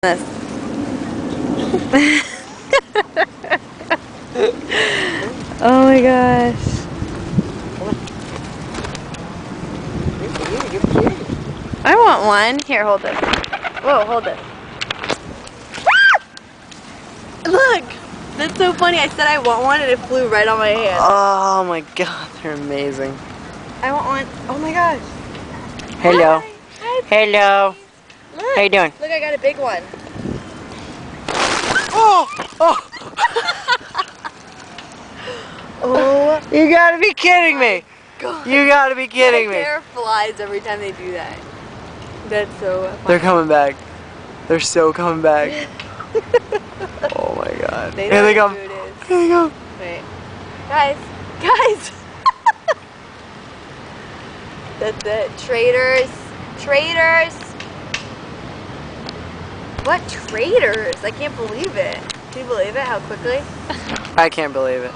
This. Oh my gosh. I want one. Here, hold it. Whoa, hold it. Look! That's so funny. I said I want one and it flew right on my hand. Oh my god, they're amazing. I want one. Oh my gosh. Hello. Hi. Hi. Hello. Look. How you doing? Look, I got a big one. Oh! Oh! Oh. You gotta be kidding me! God. You gotta be kidding My me! hair flies every time they do that. That's so funny. They're coming back. They're so coming back. Oh my god. They Here know they what come. food is. Here they go. Wait. Guys. Guys. That's it. Traitors. Traitors. What traitors? I can't believe it. Can you believe it? How quickly? I can't believe it.